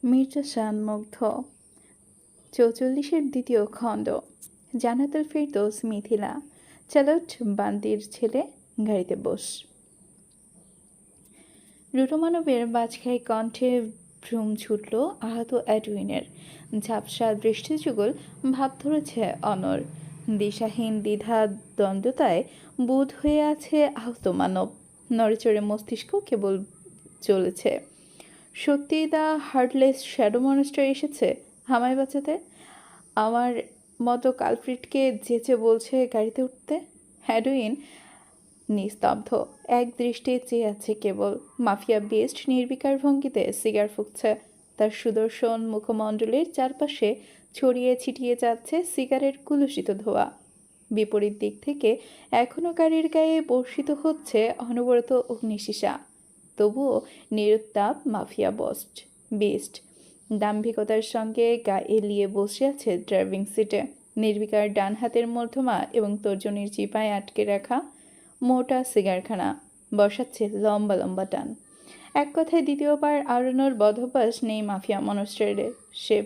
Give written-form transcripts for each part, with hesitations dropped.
মির্জা শানমুগ্ধ ৪৪-এর দ্বিতীয় খণ্ড। জান্নাতুল ফেরদৌস মিথিলা। চালট বান্দির ছেলে, গাড়িতে বস। রুটোমানবের বাজখাই কণ্ঠে ভ্রুম ছুটল আহত এডউইনের। ঝাপসা দৃষ্টিযুগল ভাব ধরেছে অনর। দিশাহীন দ্বিধা দ্বন্দ্বতায় বুঁদ হয়ে আছে আহত মানব। নড়েচড়ে মস্তিষ্ক কেবল চলেছে, সত্যি দ্য হার্টলেস শ্যাডো মনস্টার এসেছে আমায় বাঁচাতে। আমার মতো কালপ্রিটকে যেচে বলছে গাড়িতে উঠতে। এডউইন নিস্তব্ধ, এক দৃষ্টে চেয়ে আছে কেবল। মাফিয়া বেস্ট নির্বিকার ভঙ্গিতে সিগার ফুঁকছে। তার সুদর্শন মুখমণ্ডলের চারপাশে ছড়িয়ে ছিটিয়ে যাচ্ছে সিগারের কুলুষিত ধোঁয়া। বিপরীত দিক থেকে এখনও গাড়ির গায়ে বর্ষিত হচ্ছে অনবরত অগ্নিশিশা। তবুও নিরুত্তাপ মাফিয়া বেস্ট দাম্ভিকতার সঙ্গে গা এলিয়ে বসে আছে ড্রাইভিং সিটে। নির্বিকার ডান হাতের মধ্যমা এবং তর্জনীর চিপায় আটকে রাখা মোটা সিগারখানা বসাচ্ছে লম্বা লম্বা টান। এক কথায় দ্বিতীয়বার আওড়ানোর বদভ্যাস নেই মাফিয়া মনস্টারের। সে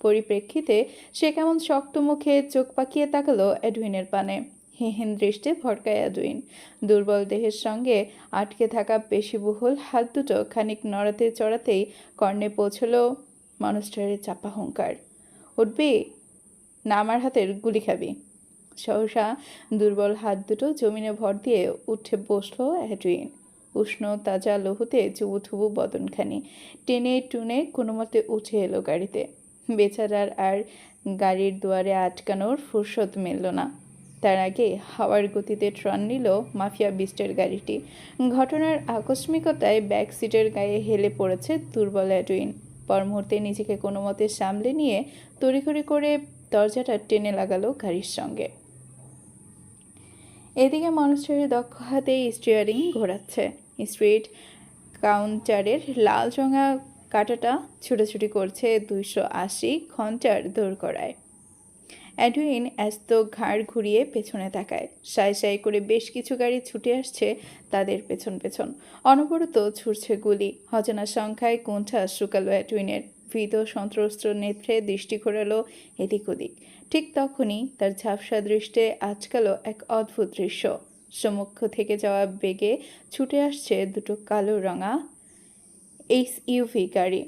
পরিপ্রেক্ষিতে সে কেমন শক্ত মুখে চোখ পাকিয়ে তাকালো এডউইনের পানে। হেহেন দৃষ্টে ভড়কায় এডউইন। দুর্বল দেহের সঙ্গে আটকে থাকা পেশিবহুল হাত দুটো খানিক নড়াতে চড়াতেই কর্ণে পৌঁছল মনস্টারের চাপা হুঙ্কার। উঠবি না আমার হাতের গুলি খাবি? সহসা দুর্বল হাত দুটো জমিনে ভর দিয়ে উঠে বসল এডউইন। উষ্ণ তাজা লহুতে চুবুথুবু বদনখানি টেনে টুনে কোনো মতে উঠে এলো গাড়িতে। বেচারার আর গাড়ির দুয়ারে আটকানোর ফুরসত মিলল না। তার আগে হাওয়ার গতিতে ট্রান নিল মাফিয়া বিস্টের গাড়িটি। ঘটনার আকস্মিকতায় ব্যাক সিটের গায়ে হেলে পড়েছে দুর্বল এডউইন। পর মুহূর্তে নিজেকে কোনো মতে সামলে নিয়ে তড়িঘড়ি করে দরজাটা টেনে লাগালো গাড়ির সঙ্গে। এদিকে মনস্টারের দক্ষ হাতে স্টিয়ারিং ঘোরাচ্ছে। স্ট্রিট কাউন্টারের লাল রঙা কাঁটাটা ছুটাছুটি করছে 280 ঘন্টার দোরগড়ায়। এডউইন ব্যস্ত ঘাড় ঘুরিয়ে পেছনে তাকায়। সাই সাই করে বেশ কিছু গাড়ি ছুটে আসছে তাদের পেছন পেছন। অনবরত ছুটছে গুলি। অজানা সংখ্যায় কুণ্ঠা শুকালো এডউইনের। ভীত সন্ত্রস্ত নেত্রে দৃষ্টি ঘোরালো এদিক ওদিক। ঠিক তখনই তার ঝাপসা দৃষ্টে আজকালও এক অদ্ভুত দৃশ্য। সম্মুখ থেকে যাওয়া বেগে ছুটে আসছে দুটো কালো রঙা SUV গাড়ি।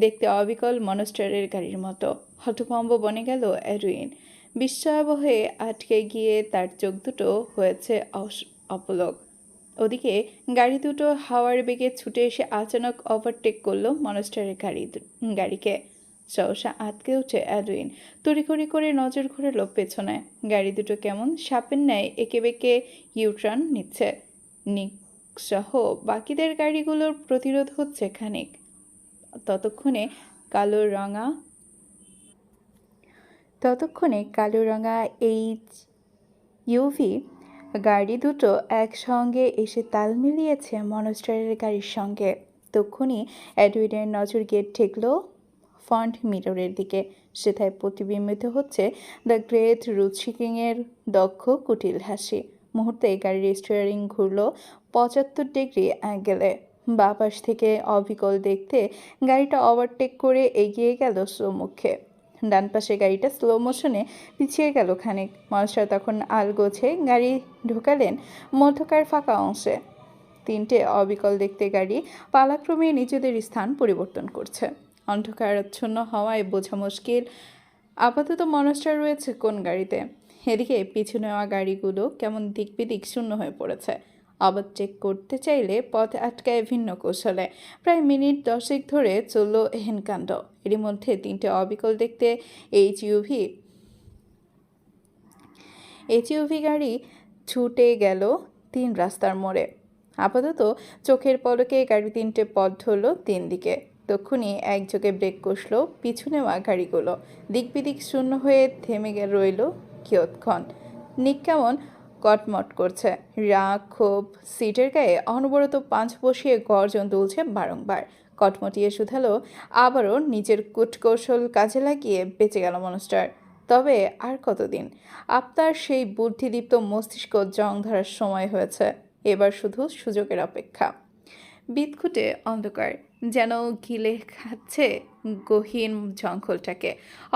দেখতে অবিকল মনস্টারের গাড়ির মতো। হতভম্ব বনে গেল এডউইন। বিস্ময়াবহে আটকে গিয়ে তার চোখ দুটো হয়েছে অপলক। ওদিকে গাড়ি দুটো হাওয়ার বেগে ছুটে এসে আচানক ওভারটেক করলো মনস্টারের গাড়িকে। সহসা আটকে উঠে এডউইন। তড়িঘড়ি করে নজর ঘোরালো পেছনে। গাড়ি দুটো কেমন সাপের ন্যায় এঁকে বেঁকে ইউটার্ন নিচ্ছে। নিক সহ বাকিদের গাড়িগুলোর প্রতিরোধ হচ্ছে খানিক। ততক্ষণে কালো রঙা SUV গাড়ি দুটো একসঙ্গে এসে তাল মিলিয়েছে মনস্টারের গাড়ির সঙ্গে। তখনই এডউইনের নজর গিয়ে ঠেকল ফ্রন্ট মিররের দিকে। সেথায় প্রতিবিম্বিত হচ্ছে দ্য গ্রেট রুথশিকিংয়ের দক্ষ কুটিল হাসি। মুহূর্তে গাড়ির স্টিয়ারিং ঘুরল 75 ডিগ্রি অ্যাঙ্গেলে। বাঁ পাশ থেকে অবিকল দেখতে গাড়িটা ওভারটেক করে এগিয়ে গেল সম্মুখে। ডান পাশে গাড়িটা স্লো মোশনে পিছিয়ে গেল খানিক। মনস্টার তখন আলগোছে গাড়ি ঢোকালেন মধ্যকার ফাঁকা অংশে। তিনটে অবিকল দেখতে গাড়ি পালাক্রমে নিজেদের স্থান পরিবর্তন করছে। অন্ধকারাচ্ছন্ন হওয়ায় বোঝা মুশকিল আপাতত মনস্টার রয়েছে কোন গাড়িতে। এদিকে পিছু নেওয়া গাড়িগুলো কেমন দিক বিদিক শূন্য হয়ে পড়েছে। আবার চেক করতে চাইলে পথ আটকায় ভিন্ন কৌশলে। প্রায় মিনিট 10 ধরে চলল এহেন কাণ্ড। এরই মধ্যে তিনটে অবিকল দেখতে এইচইউভি গাড়ি ছুটে গেল 3 রাস্তার মোড়ে। আপাতত চোখের পলকে গাড়ি তিনটে পথ ধরল 3 দিকে। তক্ষুনি একযোগে ব্রেক কষল পিছু নেওয়া গাড়িগুলো। দিক বিদিক শূন্য হয়ে থেমে রইল কিয়ৎক্ষণ। নিক কেমন কটমট করছে। রাগ ক্ষোভ সিটের গায়ে অনবরত পাঁচ বসিয়ে গর্জন তুলছে বারংবার। কটমটিয়ে শুধালো, আবারও নিজের কূটকৌশল কাজে লাগিয়ে বেঁচে গেল মনস্টার। তবে আর কতদিন? আপনার সেই বুদ্ধিদীপ্ত মস্তিষ্ক জং ধরার সময় হয়েছে। এবার শুধু সুযোগের অপেক্ষা। বিদঘুটে অন্ধকার, যেন গিলে খাচ্ছে গহীন জঙ্গলটাকে।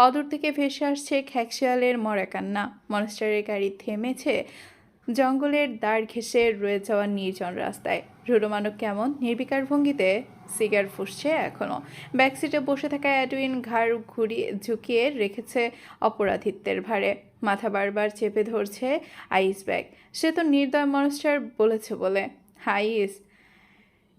অদূর থেকে ভেসে আসছে খ্যাকশিয়ালের মরা কান্না। মনস্টারের গাড়ি থেমেছে জঙ্গলের দাঁড় ঘেঁষে রয়ে যাওয়া নির্জন রাস্তায়। রুরোমানব কেমন নির্বিকার ভঙ্গিতে সিগার ফুঁসছে এখনও। ব্যাকসিটে বসে থাকা অ্যাডউইন ঘাড় ঝুঁকিয়ে রেখেছে অপরাধিত্বের ভারে। মাথা বারবার চেপে ধরছে আইস ব্যাগ। সে তো নির্দয় মনস্টার বলেছে বলে। আইস।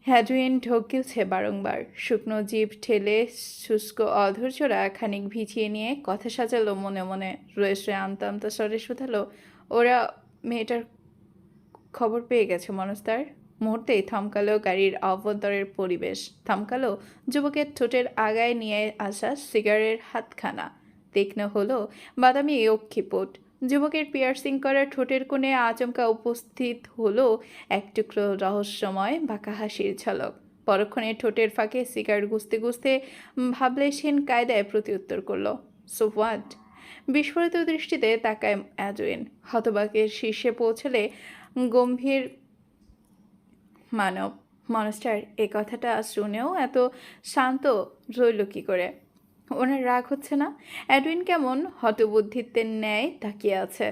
অ্যাডউইন ঢোক গিলছে বারংবার। শুকনো জিভ ঠেলে শুষ্ক অধৈর্যরা খানিক ভিজিয়ে নিয়ে কথা সাজালো মনে মনে। রয়েছে আমতা আমতা স্বরে শুধালো, ওরা মেয়েটার খবর পেয়ে গেছে মনস্তার। মুহূর্তেই থমকালো গাড়ির অভ্যন্তরের পরিবেশ। থমকালো যুবকের ঠোঁটের আগায় নিয়ে আসা সিগারের হাতখানা। তীক্ষ্ণ হলো বাদামি অক্ষিপুট। যুবকের পিয়ার্সিং করা ঠোঁটের কোণে আচমকা উপস্থিত হলো এক টুকরো রহস্যময় বাঁকা হাসির ঝলক। পরক্ষণে ঠোঁটের ফাঁকে সিগার গুছতে গুছতে ভাবলেশহীন কায়দায় প্রত্যুত্তর করলো, সো হোয়াট? বিস্ফোরিত দৃষ্টিতে তাকায় অ্যাডউইন। হতবাকের শীর্ষে পৌঁছলে গম্ভীর মানব। মনস্টার এ কথাটা শুনেও এত শান্ত রইল কী করে? ওনার রাগ হচ্ছে না? অ্যাডউইন কেমন হতবুদ্ধিত্বের ন্যায় তাকিয়ে আছে।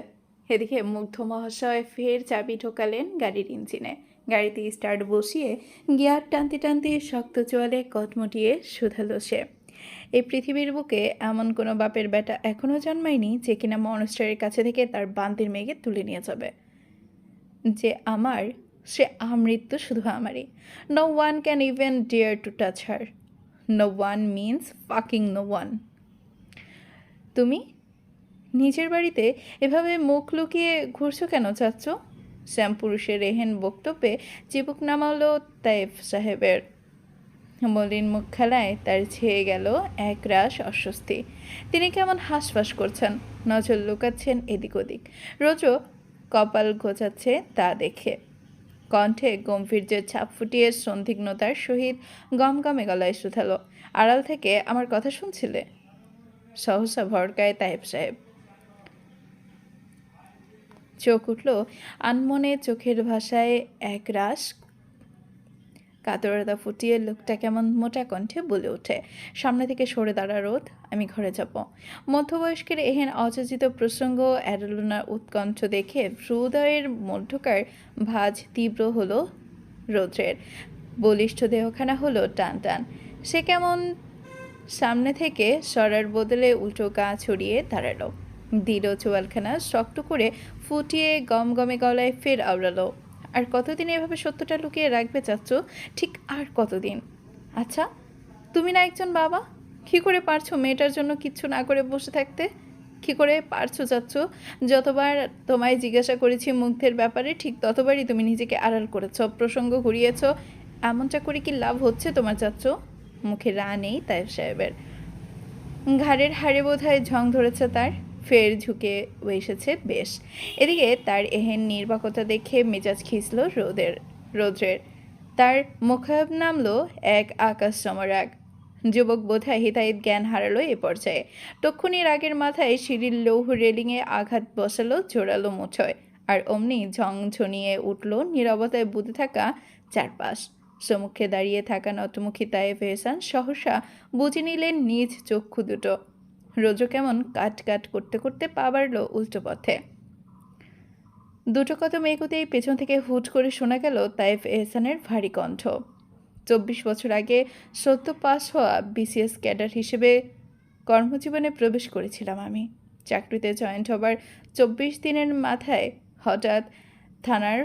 এদিকে মুগ্ধ মহাশয় ফের চাবি ঢোকালেন গাড়ির ইঞ্জিনে। গাড়িতে স্টার্ট বসিয়ে গিয়ার টানতে টানতে শক্ত চোয়ালে কটমটিয়ে শুধালো সে, এই পৃথিবীর বুকে এমন কোনো বাপের বেটা এখনও জন্মায়নি যে কিনা মনস্টারের কাছে থেকে তার বান্তির মেয়েকে তুলে নিয়ে যাবে। যে আমার, সে আমৃত্যু শুধু আমারই। No one can even dare to touch her. No one means fucking no one. তুমি নিজের বাড়িতে এভাবে মুখ লুকিয়ে ঘুরছো কেন চাচ্ছ? শ্যামপুরুষের এহেন বক্তব্যে চিবুক নামালো তাইফ সাহেবের। মলিন মুখ খেলায় তার ছেয়ে গেল এক রাশ অস্বস্তি। তিনি কেমন হাঁসফাঁস করছেন, নজর লুকাচ্ছেন এদিক ওদিক। রোজও কপাল গোছাচ্ছে তা দেখে। কণ্ঠে গম্ভীর্যের ছাপ ফুটিয়ে সন্দিগ্ধতার সহিত গমগমে গলায় শুধালো, আড়াল থেকে আমার কথা শুনছিলে? সহসা ভড়কায় তাইব সাহেব। চোখ উঠল আনমনে, চোখের ভাষায় এক রাশ কাতরতা ফুটিয়ে লোকটা কেমন মোটা কণ্ঠে বলে ওঠে, সামনে থেকে সরে দাঁড়া রোদ, আমি ঘরে যাব। মধ্যবয়স্কের এহেন অযাচিত প্রসঙ্গ অ্যাডেলোনার উৎকণ্ঠ দেখে হৃদয়ের মধ্যকার ভাঁজ তীব্র হলো রৌদ্রের। বলিষ্ঠ দেহখানা হলো টান টান। সে কেমন সামনে থেকে সরার বদলে উল্টো গা ছড়িয়ে দাঁড়ালো। দৃঢ় চোয়ালখানা শক্ত করে ফুটিয়ে গমগমে গলায় ফের আওড়ালো, আর কতদিন এভাবে সত্যটা লুকিয়ে রাখবে চাচ্ছ? ঠিক আর কতদিন? আচ্ছা, তুমি না একজন বাবা? কী করে পারছো মেয়েটার জন্য কিচ্ছু না করে বসে থাকতে? কী করে পারছো চাচ্ছ? যতবার তোমায় জিজ্ঞাসা করেছি মুগ্ধের ব্যাপারে, ঠিক ততবারই তুমি নিজেকে আড়াল করেছ, প্রসঙ্গ ঘুরিয়েছ। এমনটা করে কি লাভ হচ্ছে তোমার চাচ্ছ? মুখে রা নেই তাইব সাহেবের। ঘাড়ের হাড়ে বোধহয় ঝং ধরেছে তার। ফের ঝুঁকে এসেছে বেশ। এদিকে তার এহেন নির্বাকতা দেখে মেজাজ খিঁচল রৌদ্রের। তার মুখাব নামলো এক আকাশসম রাগ। যুবক বোধহয় হিতাহিত জ্ঞান হারালো এ পর্যায়ে। তক্ষুনি রাগের মাথায় সিঁড়ির লৌহ রেলিংয়ে আঘাত বসালো জোরালো মুঠোয়। আর অমনি ঝনঝনিয়ে উঠল নীরবতায় বুঁদে থাকা চারপাশ। সম্মুখে দাঁড়িয়ে থাকা নতমুখী তায়েফ এহসান সহসা বুঝে নিলেন নিজ চক্ষু দুটো। রোজও কেমন কাট কাট করতে করতে পা বাড়ল উল্টো পথে। দুটো কদম এগোতেই পেছন থেকে হুট করে শোনা গেল তাইফ এহসানের ভারী কণ্ঠ, 24 বছর আগে সদ্য পাস হওয়া বিসিএস ক্যাডার হিসেবে কর্মজীবনে প্রবেশ করেছিলাম আমি। চাকরিতে জয়েন্ট হবার 24 দিনের মাথায় হঠাৎ থানার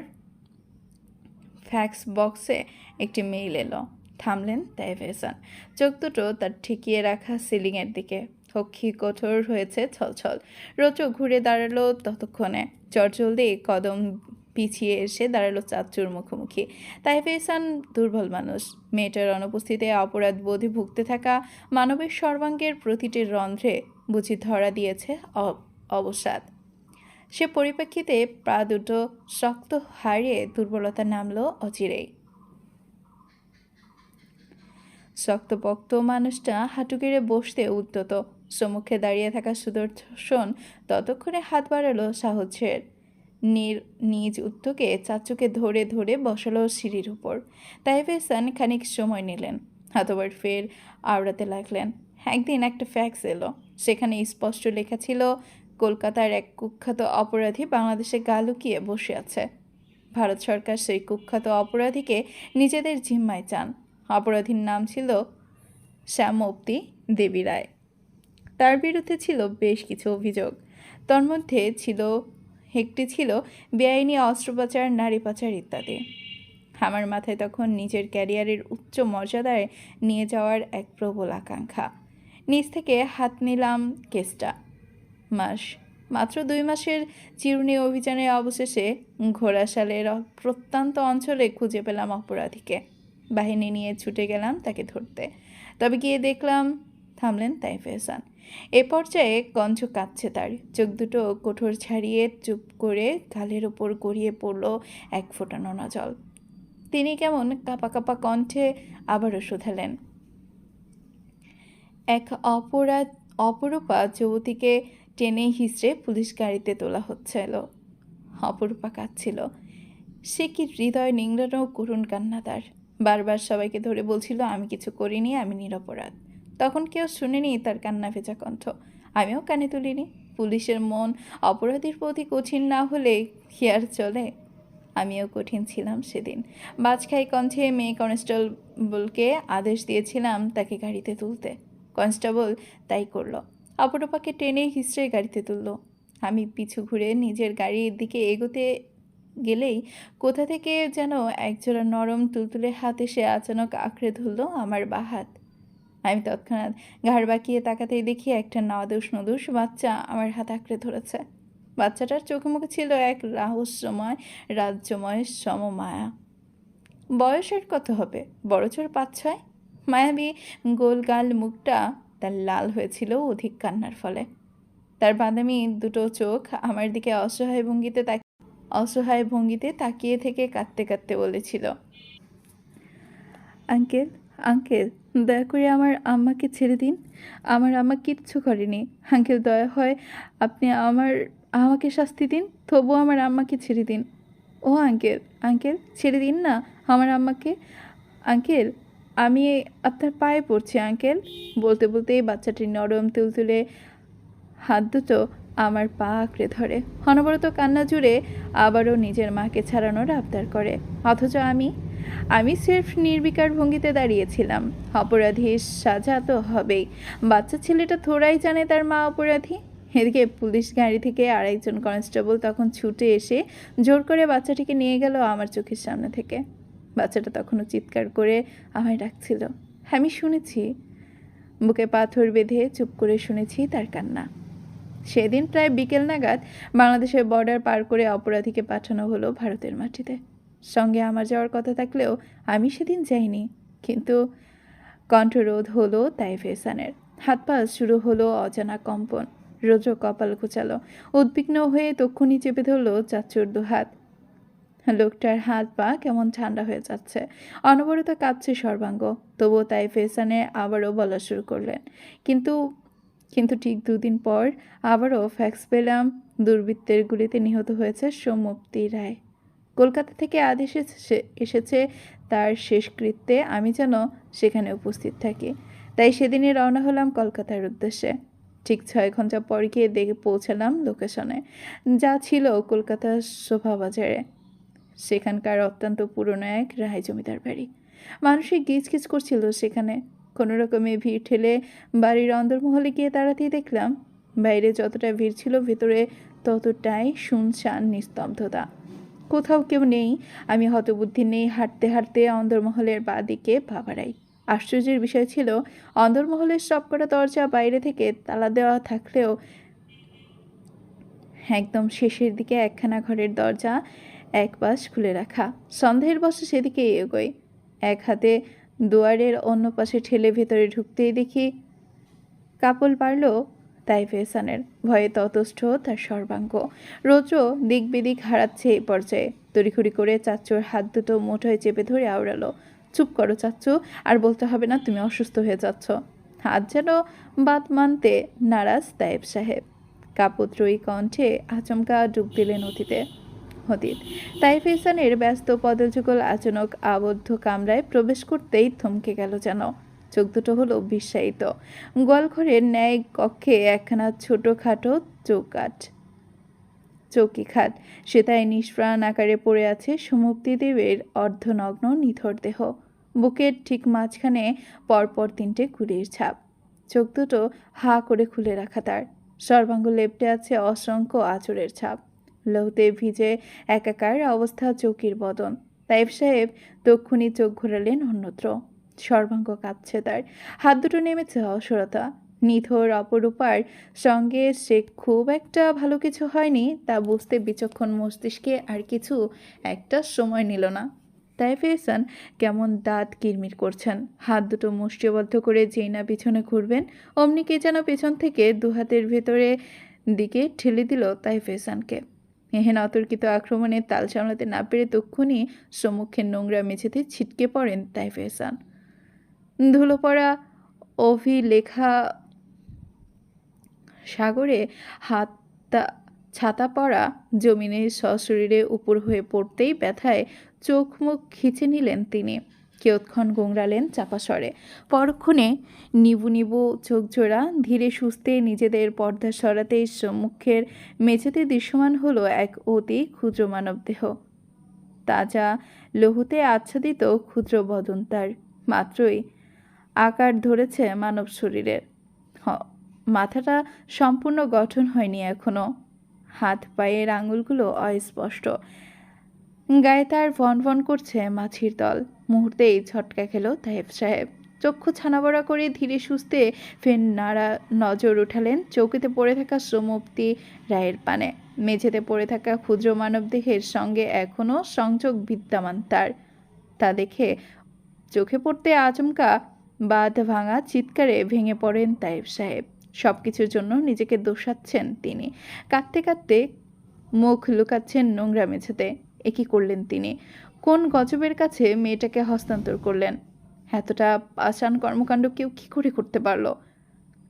ফ্যাক্স বক্সে একটি মেইল এলো। থামলেন তাইফ এহসান, চোখ দুটো তার ঠেকিয়ে রাখা সিলিংয়ের দিকে। অক্ষি কঠোর হয়েছে ছলছল। রোজও ঘুরে দাঁড়ালো ততক্ষণে। চটজলদি কদম পিছিয়ে এসে দাঁড়ালো চাচ্চুর মুখোমুখি। তাইফ এহসান দুর্বল মানুষ। মেয়েটার অনুপস্থিতিতে অপরাধ বোধে ভুগতে থাকা মানবের সর্বাঙ্গের প্রতিটি রন্ধ্রে বুঝি ধরা দিয়েছে অবসাদ। সে পরিপ্রেক্ষিতে পা দুটো শক্ত হারিয়ে দুর্বলতা নামলো অচিরেই। শক্তপোক্ত মানুষটা হাঁটু গেড়ে বসতে উদ্যত। সম্মুখে দাঁড়িয়ে থাকা সুদর্শন ততক্ষণে হাত বাড়ালো সাহসের। নিজ উদ্যোগে চাচুকে ধরে ধরে বসালো সিঁড়ির উপর। তাইফ এহসান খানিক সময় নিলেন, অতবার ফের আওড়াতে লাগলেন। একদিন একটা ফ্যাক্স এলো, সেখানে স্পষ্ট লেখা ছিল কলকাতার এক কুখ্যাত অপরাধী বাংলাদেশে গা লুকিয়ে বসে আছে। ভারত সরকার সেই কুখ্যাত অপরাধীকে নিজেদের জিম্মায় চান। অপরাধীর নাম ছিল শ্যামপ্তি দেবী রায়। তার বিরুদ্ধে ছিল বেশ কিছু অভিযোগ। তার মধ্যে একটি ছিল বেআইনি অস্ত্র পাচার, নারী পাচার ইত্যাদি। আমার মাথায় তখন নিজের ক্যারিয়ারের উচ্চ মর্যাদায় নিয়ে যাওয়ার এক প্রবল আকাঙ্ক্ষা। নিজ থেকে হাত নিলাম কেসটা। মাত্র 2 মাসের চিরুনি অভিযানের অবশেষে ঘোড়াশালের প্রত্যন্ত অঞ্চলে খুঁজে পেলাম অপরাধীকে। বাহিনী নিয়ে ছুটে গেলাম তাকে ধরতে। তবে গিয়ে দেখলাম থামলেন তাইফ এহসান। এ পর্যায়ে কঞ্চ কাঁদছে, তার চোখ দুটো কোঠর ছাড়িয়ে চুপ করে গালের ওপর গড়িয়ে পড়ল এক ফোঁটা নোনা জল। তিনি কেমন কাঁপা কাঁপা কণ্ঠে আবারও শুধালেন, এক অপরূপা যুবতীকে টেনে হিঁচড়ে পুলিশ গাড়িতে তোলা হচ্ছিল। অপরূপা কাঁদছিল। সে কি হৃদয় নিংড়ানো করুণ কান্না তার। বারবার সবাইকে ধরে বলছিল, আমি কিছু করিনি, আমি নিরপরাধ। তখন কেউ শুনেনি তার কান্না ভেজা কণ্ঠ। আমিও কানে তুলিনি। পুলিশের মন অপরাধীর প্রতি কঠিন না হলে কি আর চলে? আমিও কঠিন ছিলাম সেদিন। বাজখাই কণ্ঠে মেয়ে কনস্টেবলকে আদেশ দিয়েছিলাম তাকে গাড়িতে তুলতে। কনস্টেবল তাই করল। অপরূপাকে টেনে হিঁচড়ে গাড়িতে তুলল। আমি পিছু ঘুরে নিজের গাড়ির দিকে এগোতে গেলেই কোথা থেকে যেন একজোড়া নরম তুলতুলে হাত এসে আচানক আঁকড়ে ধরল আমার বাঁ হাত। আমি তৎক্ষণাৎ ঘাড় বাঁকিয়ে তাকাতেই দেখি একটা নদুষ বাচ্চা আমার হাত আঁকড়ে ধরেছে। বাচ্চাটার চোখে মুখে ছিল এক রাজ্যময় সমমায়া। বয়সের কত হবে, বড়জোর 5-6। মায়াবী গোলগাল মুখটা তার লাল হয়েছিল অধিক কান্নার ফলে। তার বাদামি দুটো চোখ আমার দিকে অসহায় ভঙ্গিতে তাকিয়ে থেকে কাঁদতে কাঁদতে বলেছিল, আঙ্কেল আঙ্কেল, দয়া করে আমার আম্মাকে ছেড়ে দিন। আমার আম্মা কিচ্ছু করেনি। আঙ্কেল, দয়া হয় আপনি আমাকে শাস্তি দিন, তবু আমার আম্মাকে ছেড়ে দিন। ও আঙ্কেল, আঙ্কেল ছেড়ে দিন না আমার আম্মাকে। আঙ্কেল, আমি আপনার পায়ে পড়ছি আঙ্কেল। বলতে বলতেই বাচ্চাটির নরম তুলতুলে হাত দুটো আমার পা আঁকড়ে ধরে। অনবরত কান্না জুড়ে আবারও নিজের মাকে ছাড়ানোর আবদার করে। অথচ আমি স্রেফ নির্বিকার ভঙ্গিতে দাঁড়িয়েছিলাম। অপরাধীর সাজা তো হবেই। বাচ্চা ছেলেটা থোড়াই জানে তার মা অপরাধী। এদিকে পুলিশ গাড়ি থেকে আরেকজন কনস্টেবল তখন ছুটে এসে জোর করে বাচ্চাটিকে নিয়ে গেল আমার চোখের সামনে থেকে। বাচ্চাটা তখনও চিৎকার করে আমায় ডাকছিল। আমি শুনেছি, বুকে পাথর বেঁধে চুপ করে শুনেছি তার কান্না। সেদিন প্রায় বিকেল নাগাদ বাংলাদেশের বর্ডার পার করে অপরাধীকে পাঠানো হলো ভারতের মাটিতে। সঙ্গে আমার যাওয়ার কথা থাকলেও আমি সেদিন যাইনি। কিন্তু কণ্ঠরোধ হলো তাইফ এহসানের। হাত পা শুরু হলো অজানা কম্পন। রোজও কপাল কুচালো। উদ্বিগ্ন হয়ে তক্ষুনি চেপে ধরলো চাচ্চুর দুহাত। লোকটার হাত পা কেমন ঠান্ডা হয়ে যাচ্ছে। অনবরত কাঁপছে সর্বাঙ্গ। তবুও তাইফ এহসানে আবারও বলা শুরু করলেন, কিন্তু ঠিক 2 দিন পর আবারও ফ্যাক্স পেলাম, দুর্বৃত্তের গুলিতে নিহত হয়েছে শ্যামপ্তি রায়। কলকাতা থেকে আদেশ এসেছে তার শেষকৃত্যে আমি যেন সেখানে উপস্থিত থাকি। তাই সেদিনই রওনা হলাম কলকাতার উদ্দেশ্যে। ঠিক 6 ঘন্টা পর গিয়ে পৌঁছালাম লোকেশনে, যা ছিল কলকাতার শোভাবাজারে। সেখানকার অত্যন্ত পুরনো এক রায় জমিদার বাড়ি। মানুষের গিজগিজ করছিল সেখানে। কোনো রকমে ভিড় ঠেলে বাড়ির অন্দরমহলে গিয়ে দাঁড়াতেই দেখলাম বাইরে যতটা ভিড় ছিল ভেতরে ততটাই শুনশান নিস্তব্ধতা। কোথাও কেউ নেই। আমি হতবুদ্ধি নেই হাঁটতে হাঁটতে অন্দরমহলের বাঁদিকে পা বাড়াই। আশ্চর্যের বিষয় ছিল, অন্দরমহলের সবকটা দরজা বাইরে থেকে তালা দেওয়া থাকলেও একদম শেষের দিকে একখানা ঘরের দরজা এক পাশ খুলে রাখা। সন্দেহের বশে সেদিকে এগোই। এক হাতে দুয়ারের অন্য পাশে ঠেলে ভেতরে ঢুকতেই দেখি কাপড় পারল তাইফ এহসানের। ভয়ে ততস্থ তার সর্বাঙ্গ। রোজও দিক বিদিক হারাচ্ছে এই পর্যায়ে। তড়িঘড়ি করে চাচ্চুর হাত দুটো মুঠোয় চেপে ধরে আওড়ালো, চুপ করো চাচ্চু, আর বলতে হবে না তুমি অসুস্থ হয়ে যাচ্ছ। হাত যেন বাদ মানতে নারাজ তাইব সাহেব। কাপত্রয়ী কণ্ঠে আচমকা ডুব দিলেন অতীতে। অতীত। তাইফ এহসানের ব্যস্ত পদযুগল আচানক আবদ্ধ কামরায় প্রবেশ করতেই থমকে গেল যেন। চোখ দুটো হলো বিস্ময়িত। গোয়ালঘরের ন্যায় কক্ষে একখানা ছোটখাটো চৌকি খাট, সেটায় নিষ্প্রাণ আকারে পড়ে আছে সুমুক্তিদেবের অর্ধনগ্ন নিথর দেহ। বুকের ঠিক মাঝখানে পরপর 3টে গুলির ছাপ। চোখ দুটো হা করে খুলে রাখা তার। সর্বাঙ্গ লেপ্টে আছে অসংখ্য আঁচড়ের ছাপ। লৌতে ভিজে একাকার অবস্থা চৌকির বদন। তাইফ সাহেব তক্ষুনি চোখ ঘোরালেন অন্যত্র। সর্বাঙ্গ কাঁপছে তার, হাত দুটো নেমেছে অসরতা। নিথর অপরূপার সঙ্গে সে খুব একটা ভালো কিছু হয়নি তা বুঝতে বিচক্ষণ মস্তিষ্কে আর কিছু একটা সময় নিল না। তাইফ এহসান কেমন দাঁত কিরমির করছেন। হাত দুটো মুষ্টিবদ্ধ করে যেই না পিছনে ঘুরবেন অমনি কে যেন পেছন থেকে দুহাতের ভেতরে দিকে ঠেলে দিল তাইফ এহসানকে। এহেন অতর্কিত আক্রমণের তাল সামলাতে না পেরে তক্ষুনি সম্মুখের নোংরা মেঝেতে ছিটকে পড়েন তাইফ এহসান। ধুলো পড়া অভিলেখা সাগরে হাতটা ছাতা পড়া জমিনের সশরীরে উপর হয়ে পড়তেই ব্যথায় চোখ মুখ খিচে নিলেন তিনি। কিয়ৎক্ষণ গোংড়ালেন চাপা স্বরে। পরক্ষণে নিবু নিবু চোখ জোড়া ধীরে সুস্থে নিজেদের পর্দা সরাতেই সম্মুখের মেঝেতে দৃশ্যমান হলো এক অতি ক্ষুদ্র মানবদেহ। তাজা লহুতে আচ্ছাদিত ক্ষুদ্র বদন তার। মাত্রই আকার ধরেছে মানব শরীরের। মাথাটা সম্পূর্ণ গঠন হয়নি এখনো। হাত পায়ের আঙুলগুলো অস্পষ্ট। গায়ে তার ভন করছে মাছির দল। মুহূর্তেই ঝটকা খেল তাইফ সাহেব। চক্ষু ছানাবড়া করে ধীরে সুস্থে ফের নাড়া নজর উঠালেন চৌকিতে পড়ে থাকা সোমপ্তি রায়ের পানে। মেঝেতে পড়ে থাকা ক্ষুদ্র মানবদেহের সঙ্গে এখনও সংযোগ বিদ্যমান তার। তা দেখে চোখে পড়তে আচমকা বাঁধ ভাঙা চিৎকারে ভেঙে পড়েন তাইফ সাহেব। সব কিছুর জন্য নিজেকে দোষাচ্ছেন তিনি। কাঁদতে কাঁদতে মুখ লুকাচ্ছেন নোংরা মেঝেতে। এ কী করলেন তিনি? কোন গজবের কাছে মেয়েটাকে হস্তান্তর করলেন? এতটা পাষাণ কর্মকাণ্ড কেউ কী করে করতে পারল?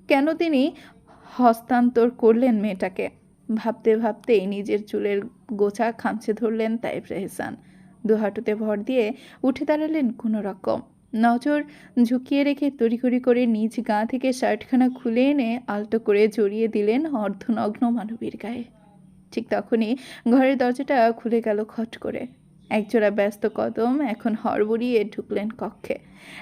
কেন তিনি হস্তান্তর করলেন মেয়েটাকে? ভাবতে ভাবতেই নিজের চুলের গোছা খামচে ধরলেন তাইফ এহসান। দুহাঁটুতে ভর দিয়ে উঠে দাঁড়ালেন কোনো রকম। নজর ঝুঁকিয়ে রেখে তড়িঘড়ি করে নিজ গা থেকে শার্টখানা খুলে এনে আলতো করে জড়িয়ে দিলেন অর্ধনগ্ন মানবীর গায়ে। ঠিক তখনই ঘরের দরজাটা খুলে গেল খট করে। একজোড়া ব্যস্ত কদম এখন হড়বড়িয়ে ঢুকলেন কক্ষে।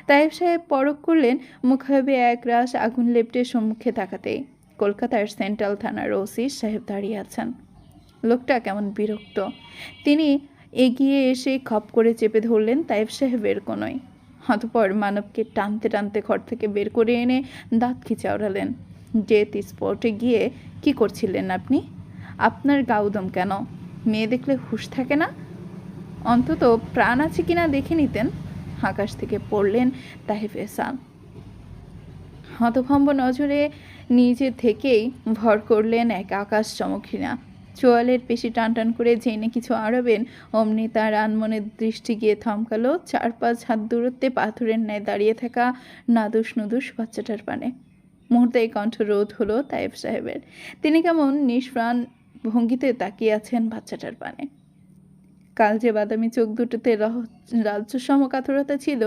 তাইফ সাহেব পরখ করলেন মুখাবে এক রাশ আগুন লেপ্টে সম্মুখে তাকাতেই কলকাতার সেন্ট্রাল থানার ওসি সাহেব দাঁড়িয়ে আছেন। লোকটা কেমন বিরক্ত। তিনি এগিয়ে এসে খপ করে চেপে ধরলেন তাইফ সাহেবের কোনোই। অতঃপর মানবকে টানতে টানতে ঘর থেকে বের করে এনে দাঁত খিচে ওড়ালেন। ডেথ স্পটে গিয়ে কি করছিলেন আপনি? আপনার গাউদম কেন? মেয়ে দেখলে হুঁশ থাকে না? অন্তত প্রাণ আছে কিনা দেখে নিতেন। আকাশ থেকে পড়লেন তাইফ এহসান। হতভম্ব নজরে নিজে থেকেই ভর করলেন এক আকাশ চমকিনা। চোয়ালের পেশি টান টান করে জেনে কিছু আড়াবেন অমনি তার আনমনের দৃষ্টি গিয়ে থমকালো 4-5 হাত দূরত্বে পাথরের ন্যায় দাঁড়িয়ে থাকা নাদুস নুদুস বাচ্চাটার পানে। মুহূর্তেই কণ্ঠরোধ হলো তাইফ সাহেবের। তিনি কেমন নিষ্প্রাণ ভঙ্গিতে তাকিয়ে আছেন বাচ্চাটার পানে। কাল যে বাদামি চোখ দুটোতে রাজ্যসম কাতরতা ছিল,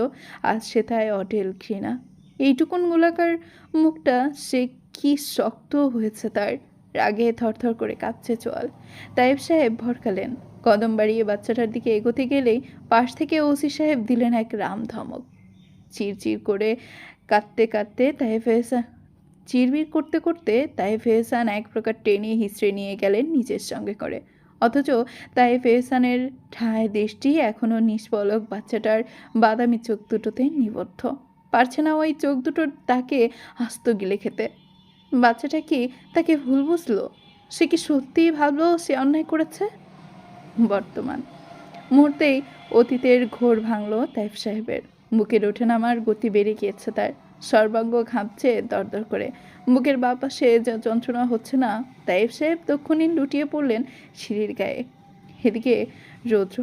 আজ সেটায় অঢেল ঘৃণা। এইটুকুন গোলাকার মুখটা সে কি শক্ত হয়েছে তার। রাগে থরথর করে কাঁপছে চোয়াল। তাইফ সাহেব ভরকালেন। কদম বাড়িয়ে বাচ্চাটার দিকে এগোতে গেলেই পাশ থেকে ওসি সাহেব দিলেন এক রাম ধমক। চিরচির করে কাঁদতে কাঁদতে তাইফ এহসান চিরবির করতে করতে তাইফ এহসান এক প্রকার টেনে হিঁচড়ে নিয়ে গেলেন নিজের সঙ্গে করে। অথচ তাইফ এহসানের ঠায় দৃষ্টি এখনও নিষ্পলক বাচ্চাটার বাদামি চোখ দুটোতে নিবদ্ধ। পারছে না ওই চোখ দুটোর তাকে আস্ত গিলে খেতে। বাচ্চাটা কি তাকে ভুল বুঝলো? সে কি সত্যিই ভাবলো সে অন্যায় করেছে? বর্তমান মুহূর্তেই অতীতের ঘোর ভাঙল তাইফ সাহেবের। বুকের ওঠে নামার গতি বেড়ে গিয়েছে তার। সর্বাঙ্গ ঘামছে দরদর করে। বুকের বাঁ পাশে যা যন্ত্রণা হচ্ছে না। তাইফ সাহেব তক্ষুনি লুটিয়ে পড়লেন সিঁড়ির গায়ে। এদিকে রৌদ্র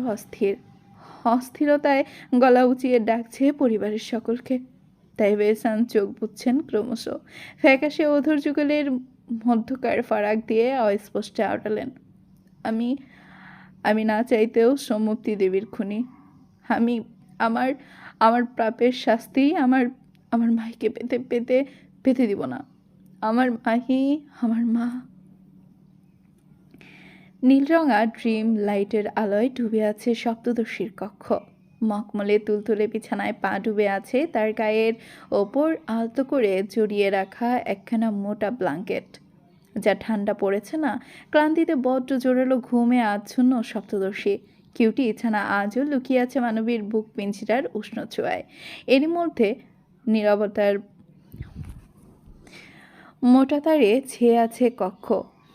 অস্থিরতায় গলা উঁচিয়ে ডাকছে পরিবারের সকলকে। তাইফ এহসান চোখ বুঝছেন ক্রমশ। ফ্যাকাশে অধর যুগলের মধ্যকার ফারাক দিয়ে অস্পষ্ট আওড়ালেন, আমি আমি না চাইতেও সৌম্যপ্তি দেবীর খুনি। আমি আমার আমার পাপের শাস্তি আমার আমার মাহিকে পেতে পেতে পেতে দিব না। আমার মাহি, আমার মা। নীলরঙা ড্রিম লাইটের আলোয় ডুবে আছে সপ্তদর্শীর কক্ষ। মখমলে তুলতুলে বিছানায় পা ডুবে আছে, তার গায়ের ওপর আলতো করে জড়িয়ে রাখা একখানা মোটা ব্ল্যাঙ্কেট। যা ঠান্ডা পড়েছে না, ক্লান্তিতে বড্ড জোরালো ঘুমে আচ্ছন্ন সপ্তদর্শী। কিউটি ছানা আজও লুকিয়ে আছে মানবীর বুক পিঞ্জিরার উষ্ণ ছোঁয়ায়। এরই মধ্যে নীরবতার মোটা তারে ছেয়ে আছে কক্ষ।